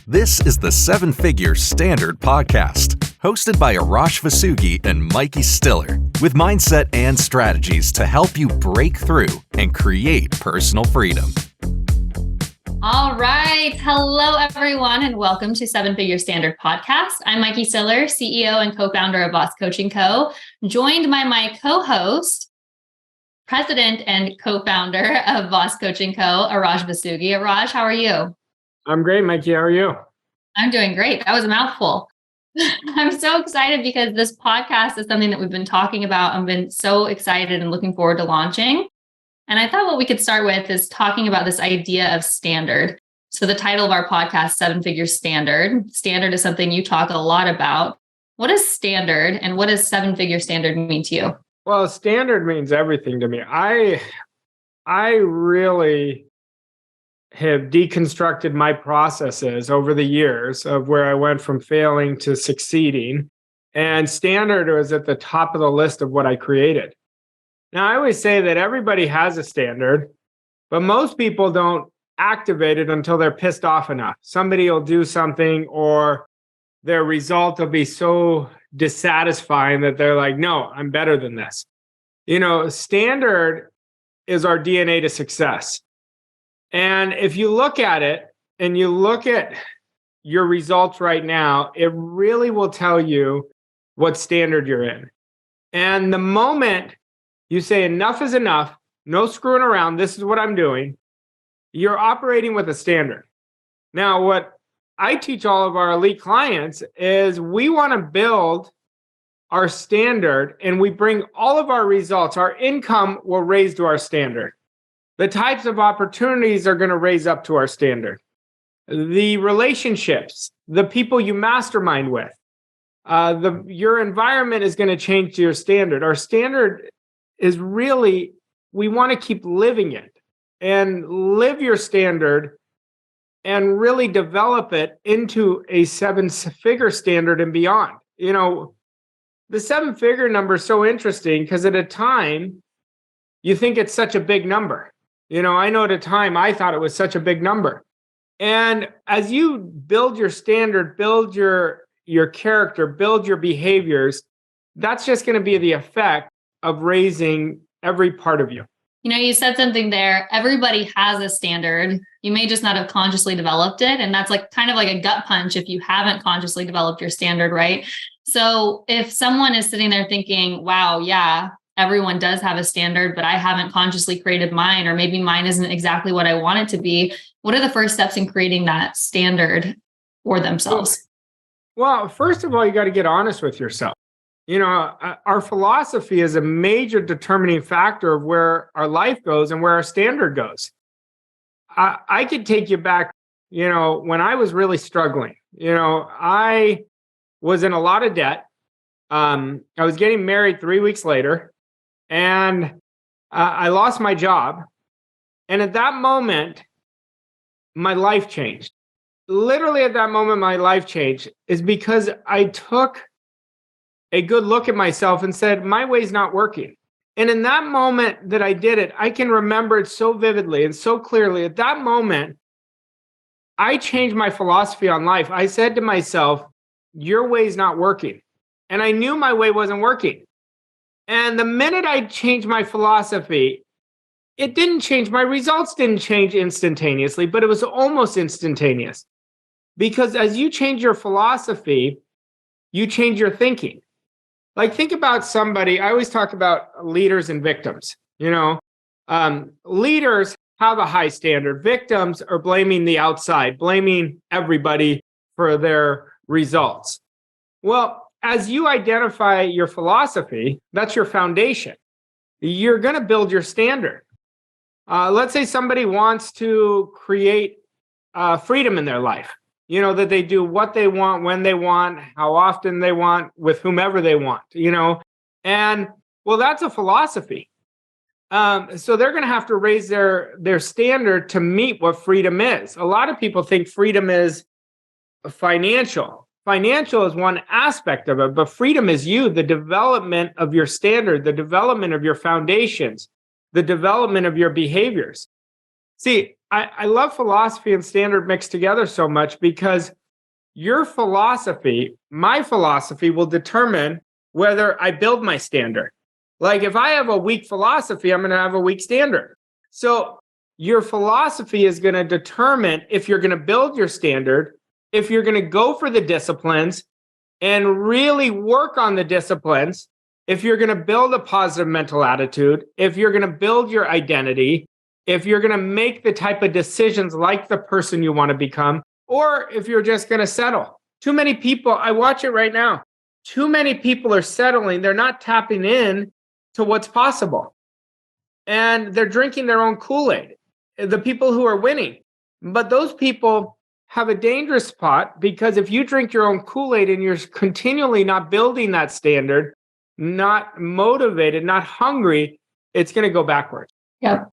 This is the Seven Figure Standard Podcast, hosted by Arash Vossoughi and Mykie Stiller, with mindset and strategies to help you break through and create personal freedom. All right. Hello, everyone, and welcome to Seven Figure Standard Podcast. I'm Mykie Stiller, CEO and co-founder of Voss Coaching Co., joined by my co-host, president and co-founder of Voss Coaching Co., Arash Vossoughi. Arash, how are you? I'm great, Mykie. How are you? I'm doing great. That was a mouthful. I'm so excited because this podcast is something that we've been talking about. I've been so excited and looking forward to launching. And I thought what we could start with is talking about this idea of standard. So the title of our podcast, Seven Figure Standard. Standard is something you talk a lot about. What is standard and what does seven figure standard mean to you? Well, standard means everything to me. I really have deconstructed my processes over the years of where I went from failing to succeeding. And standard was at the top of the list of what I created. Now, I always say that everybody has a standard, but most people don't activate it until they're pissed off enough. Somebody will do something or their result will be so dissatisfying that they're like, no, I'm better than this. You know, standard is our DNA to success. And if you look at it and you look at your results right now, it really will tell you what standard you're in. And the moment you say enough is enough, no screwing around, this is what I'm doing, you're operating with a standard. Now, what I teach all of our elite clients is we want to build our standard and we bring all of our results, our income will raise to our standard. The types of opportunities are going to raise up to our standard. The relationships, the people you mastermind with, your environment is going to change to your standard. Our standard is really, we want to keep living it and live your standard and really develop it into a seven-figure standard and beyond. You know, the seven-figure number is so interesting because at a time, you think it's such a big number. You know, I know at a time I thought it was such a big number. And as you build your standard, build your character, build your behaviors, that's just going to be the effect of raising every part of you. You know, you said something there. Everybody has a standard. You may just not have consciously developed it. And that's like kind of like a gut punch if you haven't consciously developed your standard, right? So if someone is sitting there thinking, wow, yeah, everyone does have a standard, but I haven't consciously created mine, or maybe mine isn't exactly what I want it to be. What are the first steps in creating that standard for themselves? Well, first of all, you got to get honest with yourself. You know, our philosophy is a major determining factor of where our life goes and where our standard goes. I could take you back, you know, when I was really struggling. You know, I was in a lot of debt. I was getting married 3 weeks later. And I lost my job. And at that moment, my life changed. Literally at that moment, my life changed is because I took a good look at myself and said, my way's not working. And in that moment that I did it, I can remember it so vividly and so clearly. At that moment, I changed my philosophy on life. I said to myself, your way's not working. And I knew my way wasn't working. And the minute I changed my philosophy, it didn't change. My results didn't change instantaneously, but it was almost instantaneous. Because as you change your philosophy, you change your thinking. Like, think about somebody. I always talk about leaders and victims. You know, leaders have a high standard. Victims are blaming the outside, blaming everybody for their results. Well, as you identify your philosophy, that's your foundation. You're going to build your standard. Let's say somebody wants to create freedom in their life. You know, that they do what they want, when they want, how often they want, with whomever they want, you know. And, well, that's a philosophy. So they're going to have to raise their standard to meet what freedom is. A lot of people think freedom is financial. Financial is one aspect of it, but freedom is you, the development of your standard, the development of your foundations, the development of your behaviors. See, I love philosophy and standard mixed together so much because your philosophy, my philosophy, will determine whether I build my standard. Like if I have a weak philosophy, I'm going to have a weak standard. So your philosophy is going to determine if you're going to build your standard, if you're going to go for the disciplines and really work on the disciplines, if you're going to build a positive mental attitude, if you're going to build your identity, if you're going to make the type of decisions like the person you want to become, or if you're just going to settle. Too many people, I watch it right now. Too many people are settling. They're not tapping in to what's possible. And they're drinking their own Kool-Aid, the people who are winning. But those people have a dangerous spot because if you drink your own Kool-Aid and you're continually not building that standard, not motivated, not hungry, it's going to go backwards. Yep.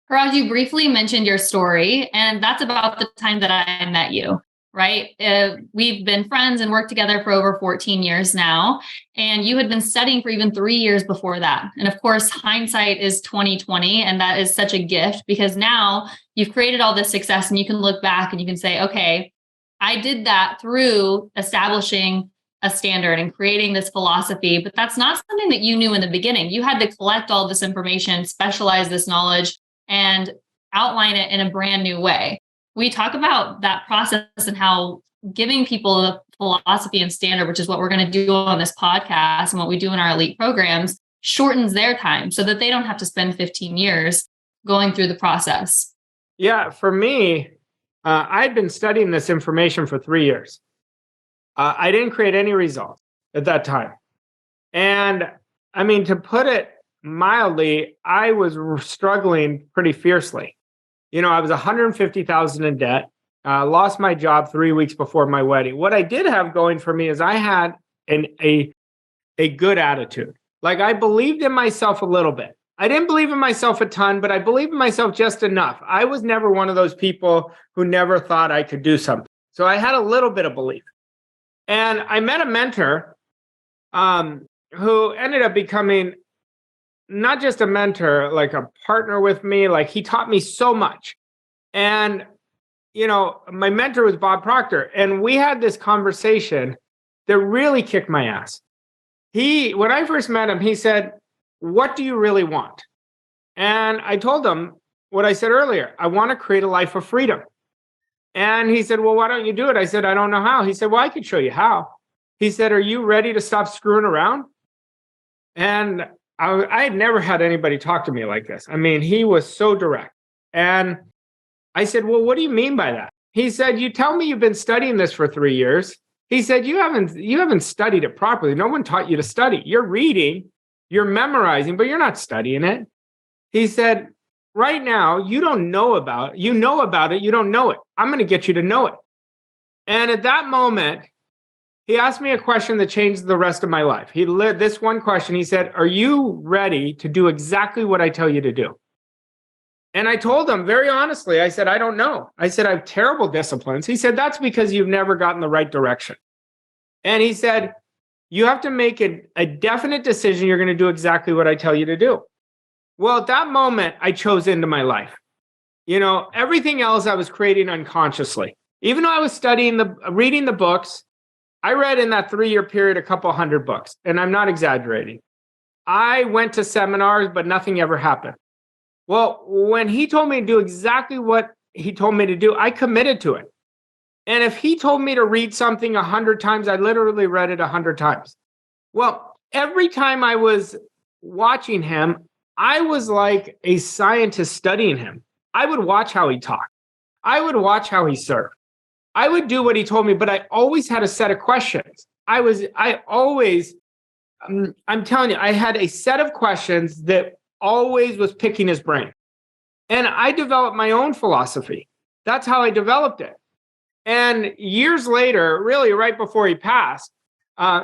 Arash, you briefly mentioned your story, and that's about the time that I met you, right? We've been friends and worked together for over 14 years now, and you had been studying for even 3 years before that. And of course, hindsight is 2020, and that is such a gift because now you've created all this success and you can look back and you can say, okay, I did that through establishing a standard and creating this philosophy, but that's not something that you knew in the beginning. You had to collect all this information, specialize this knowledge, and outline it in a brand new way. We talk about that process and how giving people the philosophy and standard, which is what we're going to do on this podcast and what we do in our elite programs, shortens their time so that they don't have to spend 15 years going through the process. Yeah, for me, I'd been studying this information for 3 years. I didn't create any results at that time. And I mean, to put it mildly, I was struggling pretty fiercely. You know, I was $150,000 in debt, lost my job 3 weeks before my wedding. What I did have going for me is I had a good attitude. Like I believed in myself a little bit. I didn't believe in myself a ton, but I believed in myself just enough. I was never one of those people who never thought I could do something. So I had a little bit of belief. And I met a mentor who ended up becoming not just a mentor, like a partner with me. Like he taught me so much. And, you know, my mentor was Bob Proctor. And we had this conversation that really kicked my ass. When I first met him, he said, "What do you really want?" And I told him what I said earlier. I want to create a life of freedom. And he said, "Well, why don't you do it?" I said, "I don't know how." He said, "Well, I could show you how." He said, "Are you ready to stop screwing around?" And I had never had anybody talk to me like this. I mean, he was so direct. And I said, "Well, what do you mean by that?" He said, "You tell me you've been studying this for 3 years." He said, you haven't studied it properly. No one taught you to study. You're reading, you're memorizing, but you're not studying it. He said, "Right now, you don't know about it. You know about it. You don't know it. I'm going to get you to know it." And at that moment, he asked me a question that changed the rest of my life. He lit this one question. He said, "Are you ready to do exactly what I tell you to do?" And I told him very honestly, I said, "I don't know." I said, "I have terrible disciplines." He said, "That's because you've never gotten the right direction." And he said, "You have to make a definite decision. You're going to do exactly what I tell you to do." Well, at that moment, I chose into my life. You know, everything else I was creating unconsciously. Even though I was reading the books, I read in that 3-year period a couple hundred books, and I'm not exaggerating. I went to seminars, but nothing ever happened. Well, when he told me to do exactly what he told me to do, I committed to it. And if he told me to read something 100 times, I literally read it 100 times. Well, every time I was watching him, I was like a scientist studying him. I would watch how he talked. I would watch how he served. I would do what he told me, but I always had a set of questions. I'm telling you, I had a set of questions that always was picking his brain. And I developed my own philosophy. That's how I developed it. And years later, really right before he passed,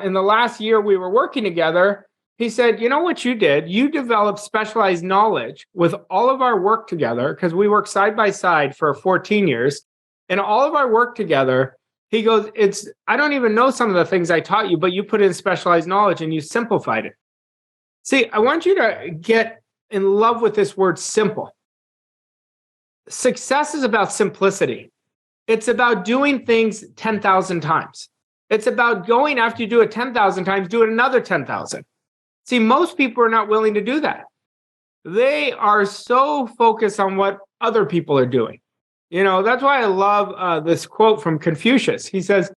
in the last year we were working together, he said, "You know what you did? You developed specialized knowledge with all of our work together," because we worked side by side for 14 years. And all of our work together, he goes, I don't even know some of the things I taught you, but you put in specialized knowledge and you simplified it. See, I want you to get in love with this word simple. success is about simplicity. It's about doing things 10,000 times. It's about going after you do it 10,000 times, do it another 10,000. See, most people are not willing to do that. They are so focused on what other people are doing. That's why I love this quote from Confucius. He says,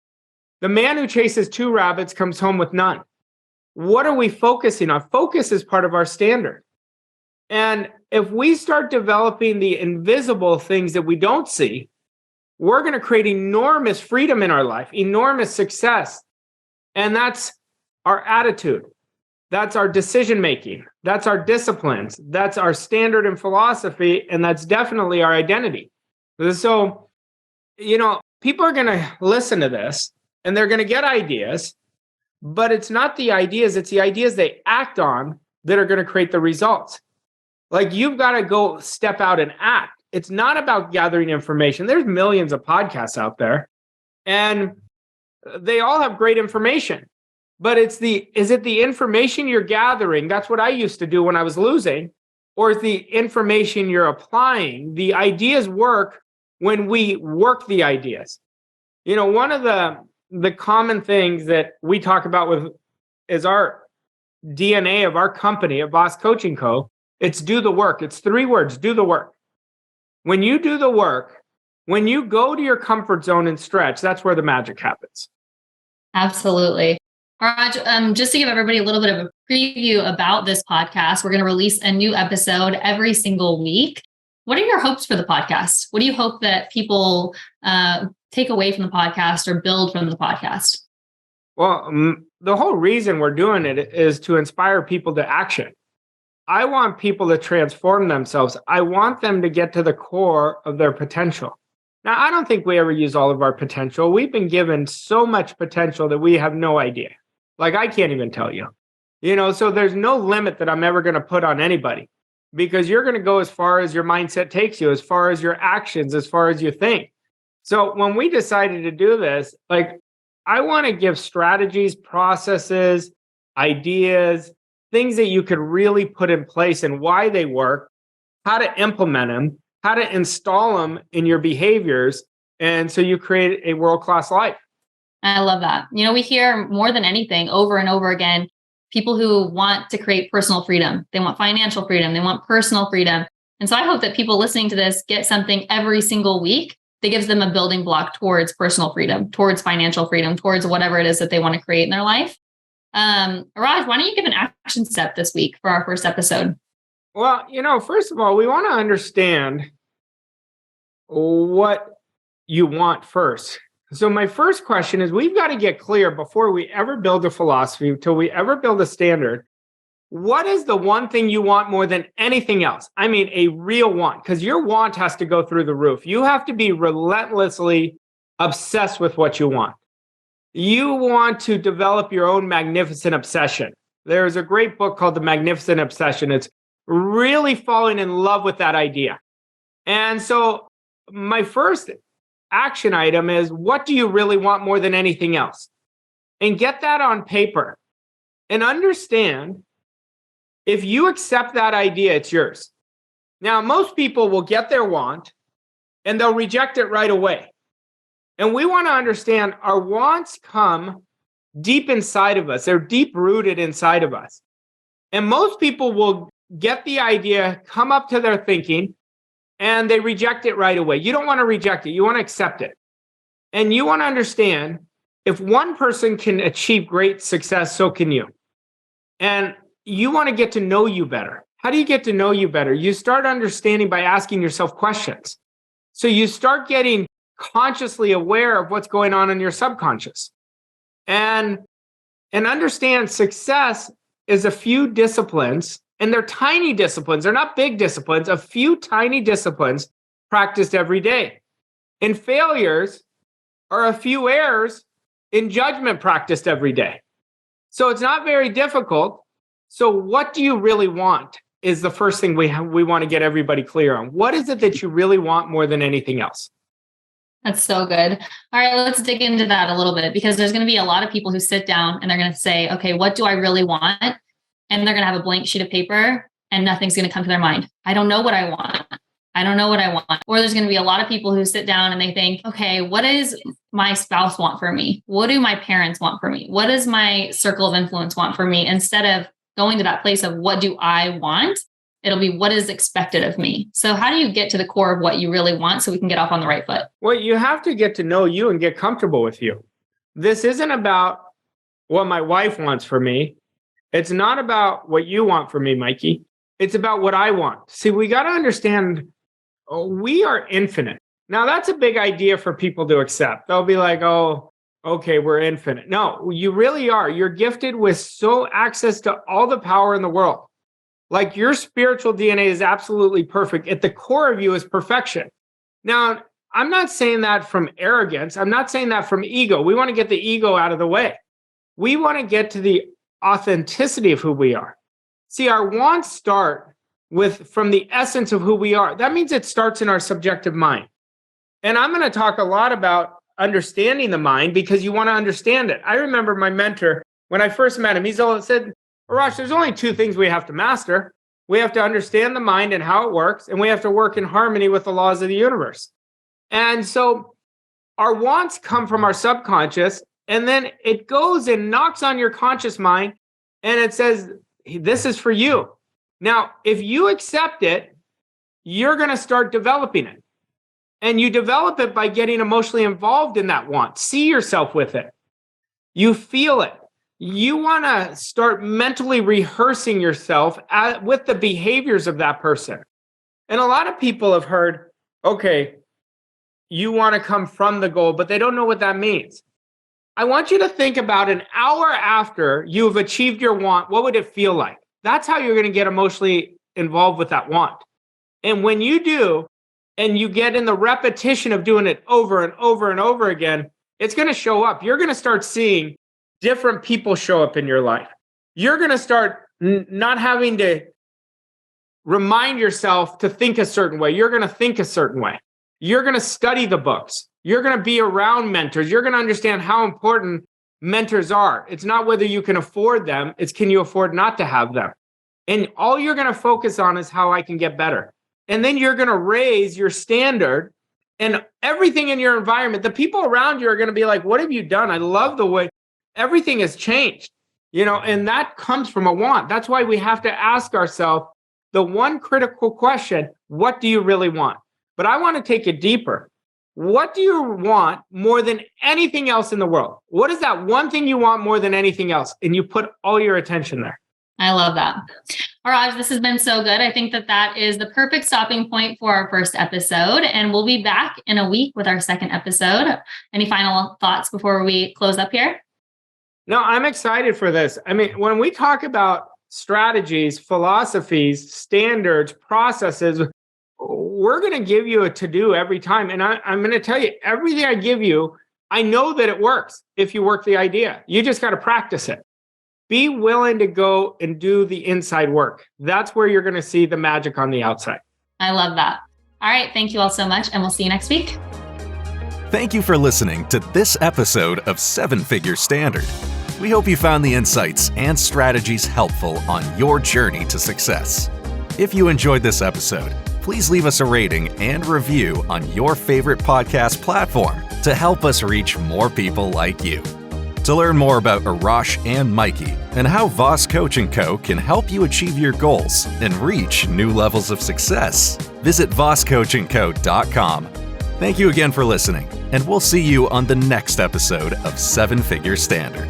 "The man who chases 2 rabbits comes home with none." What are we focusing on? Focus is part of our standard. And if we start developing the invisible things that we don't see, we're going to create enormous freedom in our life, enormous success. And that's our attitude. That's our decision making. That's our disciplines. That's our standard and philosophy. And that's definitely our identity. So, people are going to listen to this and they're going to get ideas, but it's not the ideas, it's the ideas they act on that are going to create the results. Like, you've got to go step out and act. It's not about gathering information. There's millions of podcasts out there and they all have great information, but is it the information you're gathering? That's what I used to do when I was losing. Or is the information you're applying? The ideas work when we work the ideas. One of the common things that we talk about is our DNA of our company at Voss Coaching Co. It's do the work. It's 3 words, do the work. When you do the work, when you go to your comfort zone and stretch, that's where the magic happens. Absolutely. Arash, just to give everybody a little bit of a preview about this podcast, we're going to release a new episode every single week. What are your hopes for the podcast? What do you hope that people take away from the podcast or build from the podcast? Well, the whole reason we're doing it is to inspire people to action. I want people to transform themselves. I want them to get to the core of their potential. Now, I don't think we ever use all of our potential. We've been given so much potential that we have no idea. Like, I can't even tell you. So there's no limit that I'm ever going to put on anybody, because you're going to go as far as your mindset takes you, as far as your actions, as far as you think. So when we decided to do this, I want to give strategies, processes, ideas, things that you could really put in place and why they work, how to implement them, how to install them in your behaviors. And so you create a world-class life. I love that. We hear more than anything over and over again, people who want to create personal freedom. They want financial freedom. They want personal freedom. And so I hope that people listening to this get something every single week that gives them a building block towards personal freedom, towards financial freedom, towards whatever it is that they want to create in their life. Arash, why don't you give an action step this week for our first episode? Well, first of all, we want to understand what you want first. So my first question is, we've got to get clear before we ever build a philosophy, until we ever build a standard. What is the one thing you want more than anything else? I mean, a real want, because your want has to go through the roof. You have to be relentlessly obsessed with what you want. You want to develop your own magnificent obsession. There's a great book called The Magnificent Obsession. It's really falling in love with that idea. And so my first action item is, what do you really want more than anything else? And get that on paper and understand, if you accept that idea, it's yours. Now, most people will get their want and they'll reject it right away. And we want to understand, our wants come deep inside of us. They're deep rooted inside of us. And most people will get the idea, come up to their thinking, and they reject it right away. You don't want to reject it. You want to accept it. And you want to understand, if one person can achieve great success, so can you. And you want to get to know you better. How do you get to know you better? You start understanding by asking yourself questions. So you start getting consciously aware of what's going on in your subconscious. And understand, success is a few disciplines, and they're tiny disciplines. They're not big disciplines, a few tiny disciplines practiced every day. And failures are a few errors in judgment practiced every day. So it's not very difficult. So what do you really want is the first thing we want to get everybody clear on. What is it that you really want more than anything else? That's so good. All right, let's dig into that a little bit, because there's going to be a lot of people who sit down and they're going to say, okay, what do I really want? And they're going to have a blank sheet of paper and nothing's going to come to their mind. I don't know what I want. I don't know what I want. Or there's going to be a lot of people who sit down and they think, okay, what does my spouse want for me? What do my parents want for me? What does my circle of influence want for me? Instead of going to that place of what do I want, it'll be what is expected of me. So how do you get to the core of what you really want so we can get off on the right foot? Well, you have to get to know you and get comfortable with you. This isn't about what my wife wants for me. It's not about what you want for me, Mykie. It's about what I want. See, we got to understand we are infinite. Now, that's a big idea for people to accept. They'll be like, oh, okay, we're infinite. No, you really are. You're gifted with access to all the power in the world. Like your spiritual DNA is absolutely perfect. At the core of you is perfection. Now, I'm not saying that from arrogance. I'm not saying that from ego. We want to get the ego out of the way. We want to get to the authenticity of who we are. See, our wants start from the essence of who we are. That means it starts in our subjective mind. And I'm going to talk a lot about understanding the mind because you want to understand it. I remember my mentor, when I first met him, he said, Arash, there's only two things we have to master. We have to understand the mind and how it works, and we have to work in harmony with the laws of the universe. And so our wants come from our subconscious, and then it goes and knocks on your conscious mind, and it says, this is for you. Now, if you accept it, you're going to start developing it. And you develop it by getting emotionally involved in that want. See yourself with it. You feel it. You want to start mentally rehearsing yourself with the behaviors of that person. And a lot of people have heard, okay, you want to come from the goal, but they don't know what that means. I want you to think about an hour after you have achieved your want, what would it feel like? That's how you're going to get emotionally involved with that want. And when you do, and you get in the repetition of doing it over and over and over again, it's going to show up. You're going to start seeing different people show up in your life. You're going to start not having to remind yourself to think a certain way. You're going to think a certain way. You're going to study the books. You're going to be around mentors. You're going to understand how important mentors are. It's not whether you can afford them. It's can you afford not to have them? And all you're going to focus on is how I can get better. And then you're going to raise your standard and everything in your environment. The people around you are going to be like, what have you done? I love the way everything has changed, and that comes from a want. That's why we have to ask ourselves the one critical question, what do you really want? But I want to take it deeper. What do you want more than anything else in the world? What is that one thing you want more than anything else? And you put all your attention there. I love that. Arash, this has been so good. I think that is the perfect stopping point for our first episode. And we'll be back in a week with our second episode. Any final thoughts before we close up here? No, I'm excited for this. I mean, when we talk about strategies, philosophies, standards, processes, we're going to give you a to-do every time. And I'm going to tell you, everything I give you, I know that it works if you work the idea. You just got to practice it. Be willing to go and do the inside work. That's where you're going to see the magic on the outside. I love that. All right. Thank you all so much. And we'll see you next week. Thank you for listening to this episode of 7-Figure Standard. We hope you found the insights and strategies helpful on your journey to success. If you enjoyed this episode, please leave us a rating and review on your favorite podcast platform to help us reach more people like you. To learn more about Arash and Mykie and how Voss Coaching Co can help you achieve your goals and reach new levels of success, visit vosscoachingco.com. Thank you again for listening, and we'll see you on the next episode of 7-Figure Standard.